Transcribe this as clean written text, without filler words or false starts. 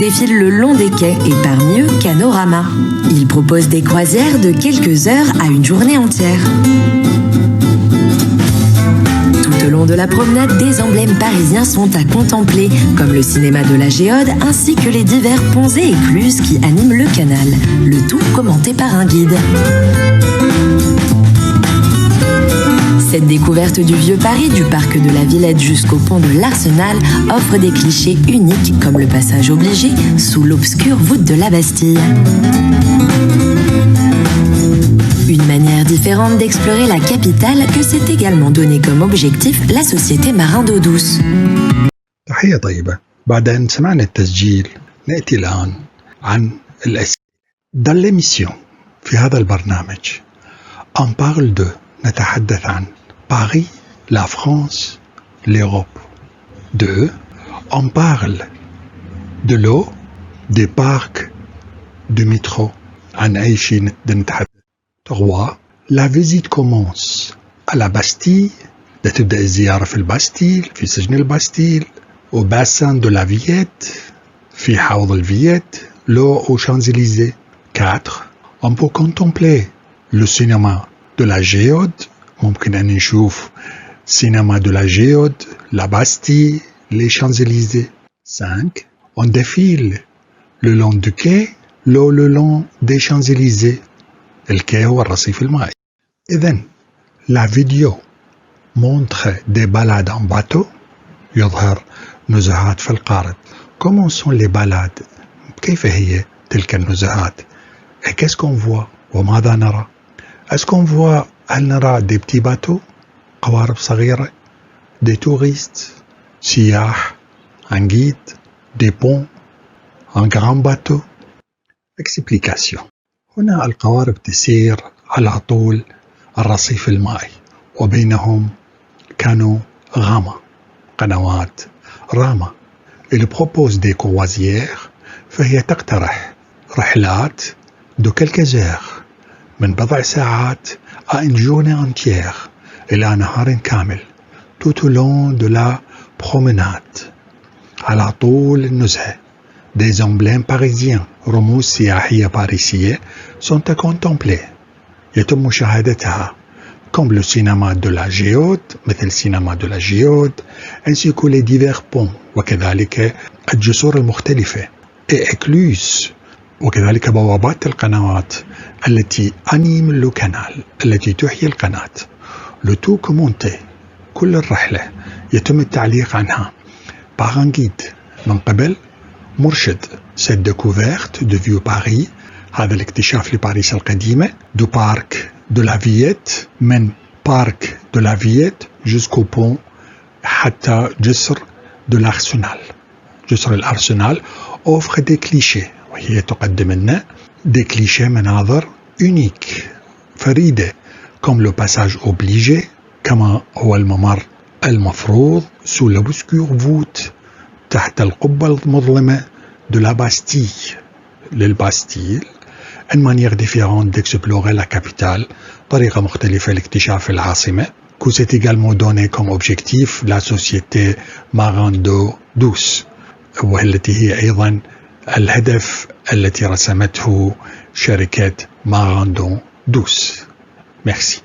défilent le long des quais et parmi eux Canorama. Il propose des croisières de quelques heures à une journée entière. Tout au long de la promenade, des emblèmes parisiens sont à contempler, comme le cinéma de la Géode ainsi que les divers ponts et écluses qui animent le canal, le tout commenté par un guide. Cette découverte du vieux Paris, du parc de la Villette jusqu'au pont de l'Arsenal, offre des clichés uniques comme le passage obligé sous l'obscure voûte de la Bastille. Une manière différente d'explorer la capitale que s'est également donné comme objectif la société Marin d'eau douce. تحية طيبة. بعد أن سمعنا التسجيل نأتي الآن عن الأسئلة. Dans l'émission في هذا البرنامج on parle de نتحدث عن Paris, la France, l'Europe. 2. On parle de l'eau, des parcs, du métro. عن أي شيء نتحدث. 3. La visite commence à la Bastille. تبدأ الزيارة في الباستيل في سجن الباستيل au bassin de la Villette في حوض الفييت l'eau aux Champs-Élysées. 4. On peut contempler le cinéma de la Géode. ممكن أن نشوف cinéma de la Géode, la Bastille, les Champs-Élysées. 5. On défile le long du quai, le long des Champs-Élysées. الكي هو الرصيف المائي. إذن la vidéo montre des balades en bateau. يظهر نزهات في القارب. Comment sont les balades? كيف هي تلك النزهات? Et qu'est-ce qu'on voit? وماذا نرى? Est-ce qu'on voit هل نرى des petits bateaux قوارب صغيرة des touristes سياح un guide des ponts un grand bateau explication هنا القوارب تسير على طول الرصيف المائي وبينهم كانوا غاما قنوات راما il propose des croisières فهي تقترح رحلات de quelques heures من بضع ساعات à une journée entière إلى نهار كامل tout au long de la promenade على طول النزهة des emblèmes parisiens رموز سياحية باريسية sont à contempler يتم مشاهدتها comme le cinéma de la Géode مثل cinéma de la Géode ainsi que les divers ponts وكذلك الجسور المختلفة et écluses وكذلك بوابات القنوات التي أنيم لو كانال التي تحيي القناة لو تو كومونتي كل الرحلة يتم التعليق عنها par un guide من قبل مرشد cette découverte de vieux Paris هذا الاكتشاف لباريس القديمة du parc de la Villette من parc de la Villette jusqu'au pont حتى جسر de l'Arsenal جسر الأرسنال offre des clichés وهي تقدم لنا des clichés مناظر uniques فريدة comme le passage obligé كما هو الممر المفروض sous l'obscure voûte تحت القبة المظلمة de la Bastille للباستيل une manière différente d'explorer la capitale طريقة مختلفة لاكتشاف العاصمة que c'est également donné comme objectif la société Marin d'eau douce والتي هي أيضا الهدف التي رسمته شركة Marin d'eau douce. Merci.